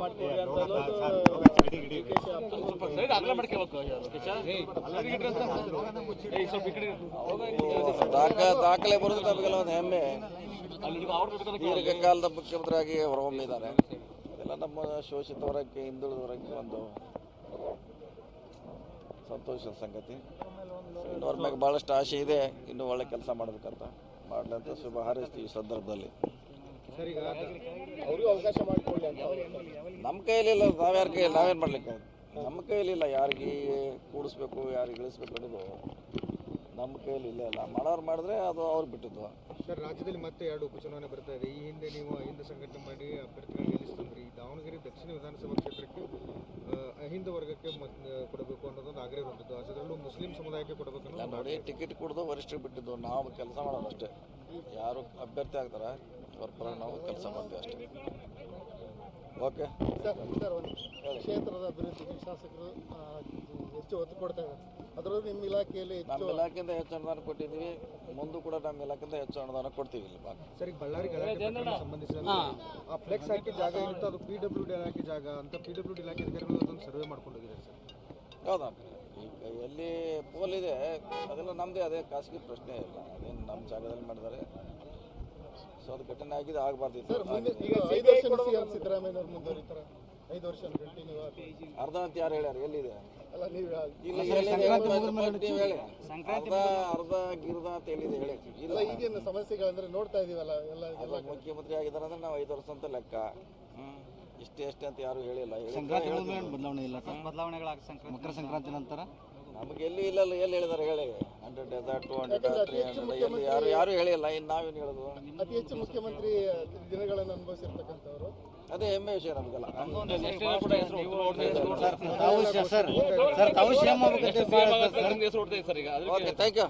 ಮಾಡ್ತೀವಿ ಅಂತ ದಾಖಲೆ ಬರೋದು ನಮಗೆಲ್ಲ ಒಂದು ಹೆಮ್ಮೆ. ದೀರ್ಘಕಾಲದ ಮುಖ್ಯಮಂತ್ರಿಯಾಗಿ ಹೊರಹೊಮ್ಮಿದ್ದಾರೆ. ಅದೆಲ್ಲ ನಮ್ಮ ಶೋಷಿತ ವರ್ಗಕ್ಕೆ, ಹಿಂದುಳಿದ ವರ್ಗಕ್ಕೆ ಒಂದು ಸಂತೋಷದ ಸಂಗತಿ. ಇನ್ನೊರ ಮ್ಯಾಗ ಭಾಳಷ್ಟು ಆಸೆ ಇದೆ, ಇನ್ನೂ ಒಳ್ಳೆ ಕೆಲಸ ಮಾಡಬೇಕಂತ ಮಾಡಲಂತ ಶುಭ ಹಾರೈಸ್ತೀವಿ ಈ ಸಂದರ್ಭದಲ್ಲಿ. ನಮ್ಮ ಕೈಯಲ್ಲಿಲ್ಲ, ನಾವ್ಯಾರ ಕೈಯಲ್ಲಿ ನಾವೇನು ಮಾಡ್ಲಿಕ್ಕೆ, ನಮ್ಮ ಕೈಯಲ್ಲಿಲ್ಲ. ಯಾರಿಗೆ ಕೂಡಿಸ್ಬೇಕು, ಯಾರಿಗೆ ಇಳಿಸ್ಬೇಕು ಅನ್ನೋದು ನಮ್ಮ ಕೈಯಲ್ಲಿ ಇಲ್ಲ. ಮಾಡೋರು ಮಾಡಿದ್ರೆ ಅದು ಅವ್ರು ಬಿಟ್ಟಿದ್ದು. ಸರ್, ರಾಜ್ಯದಲ್ಲಿ ಮತ್ತೆ 2 ಉಪಚುನಾವಣೆ ಬರ್ತಾ ಇದೆ. ಈ ಹಿಂದೆ ನೀವು ಅಹಿಂದ ಸಂಘಟನೆ ಮಾಡಿ ಅಭ್ಯರ್ಥಿಗಳನ್ನ ಗೆಲ್ಲಿಸ್ತಂದ್ರಿ. ದಾವಣಗೆರೆ ದಕ್ಷಿಣ ವಿಧಾನಸಭಾ ಕ್ಷೇತ್ರಕ್ಕೆ ಅಹಿಂದ ವರ್ಗಕ್ಕೆ ಕೊಡಬೇಕು ಅನ್ನೋದೊಂದು ಆಗ್ರಹ ಹೊಂದಿದ್ದು, ಅದರಲ್ಲೂ ಮುಸ್ಲಿಂ ಸಮುದಾಯಕ್ಕೆ ಕೊಡಬೇಕು ಅನ್ನೋದು. ನೋಡಿ, ಟಿಕೆಟ್ ಕೊಡೋದು ವರಿಷ್ಠರಿಗೆ ಬಿಟ್ಟಿದ್ದು, ನಾವು ಕೆಲಸ ಮಾಡೋದು ಅಷ್ಟೇ. ಯಾರು ಅಭ್ಯರ್ಥಿ ಆಗ್ತಾರೆ ಅವ್ರ ಪರ ನಾವು ಕೆಲಸ ಮಾಡ್ತೀವಿ ಅಷ್ಟೇ. ಓಕೆ ಸರ್, ಕ್ಷೇತ್ರದ ಅಭಿವೃದ್ಧಿಗೆ ಶಾಸಕರು ಹೆಚ್ಚು ಒತ್ತು ಕೊಡ್ತಾ ಇದ್ದಾರೆ. ಅದರಲ್ಲೂ ನಿಮ್ಮ ಇಲಾಖೆಯಲ್ಲಿ ನಮ್ಮ ಇಲಾಖೆಯಿಂದ ಹೆಚ್ಚು ಅನುದಾನ ಕೊಟ್ಟಿದ್ದೀವಿ, ಮುಂದೂ ಕೂಡ ನಮ್ಮ ಇಲಾಖೆಯಿಂದ ಹೆಚ್ಚು ಅನುದಾನ ಕೊಡ್ತೀವಿ. ಇಲ್ಲಿ ಸರಿ, ಬಳ್ಳಾರಿ ಗಲಾಟೆ ಸಂಬಂಧಿಸಿದಂತೆ ಆ ಫ್ಲೆಕ್ಸ್ ಹಾಕಿ ಜಾಗ ಇರುತ್ತೆ, ಅದು PWD ಇಲಾಖೆ ಜಾಗ ಅಂತ PWD ಇಲಾಖೆ ಅಧಿಕಾರಿಗಳು ಅದನ್ನು ಸರ್ವೆ ಮಾಡ್ಕೊಂಡಿದ್ದಾರೆ ಸರ್. ಹೌದಾ? ಈಗ ಎಲ್ಲಿ ಪೋಲ್ ಇದೆ ಅದೆಲ್ಲ ನಮ್ಮದೇ, ಅದೇ ಖಾಸಗಿ ಪ್ರಶ್ನೆ ಇಲ್ಲ. ಅದೇನು ನಮ್ಮ ಜಾಗದಲ್ಲಿ ಮಾಡಿದ್ದಾರೆ. ಸೊ ಅದು ಘಟನೆ ಆಗಿದೆ, ಆಗಬಾರ್ದಿತ್ತು. ಸಿದ್ದರಾಮಯ್ಯವ್ರು ಮುಂದುವರಿತಾರೆ 5 ವರ್ಷ ಕಂಟಿನ್ಯೂ ಅರ್ಧ ಅಂತ ಯಾರು ಹೇಳ್ಯಾರ? ಎಲ್ಲಿದೆ? ಅಲ್ಲ, ನೀವು ಅರ್ಧ ಗಿರ್ದ ಅಂತ ಎಲ್ಲಿದೆ ಹೇಳಿ? ಇಲ್ಲ, ಈಗಿನ ಸಮಸ್ಯೆಗಳಂದ್ರೆ ನೋಡ್ತಾ ಇದೀವಲ್ಲ, ಎಲ್ಲ ಮುಖ್ಯಮಂತ್ರಿ ಆಗಿದ್ದಾರೆ ಅಂದ್ರೆ ನಾವು 5 ವರ್ಷ ಅಂತ ಲೆಕ್ಕ. ಇಷ್ಟೇ ಅಂತ ಯಾರು ಹೇಳಿಲ್ಲ. ಬದಲಾವಣೆ ಇಲ್ಲ, ಮಕರ ಸಂಕ್ರಾಂತಿ ನಂತರ ನಮಗೆ ಎಲ್ಲಿ ಇಲ್ಲ, ಎಲ್ಲಿ ಹೇಳಿದಾರೆ ಹೇಳಿ? 100 200 300 ಯಾರು ಹೇಳಿಲ್ಲ. ಇನ್ನು ನಾವೇನು ಹೇಳೋದು? ಅತಿ ಹೆಚ್ಚು ಮುಖ್ಯಮಂತ್ರಿ ದಿನಗಳನ್ನು ಅನುಭವಿಸಿರ್ತಕ್ಕಂಥವ್ರು, ಅದೇ ಹೆಮ್ಮೆ ವಿಷಯ ನಮಗೆಲ್ಲ. Okay, thank you.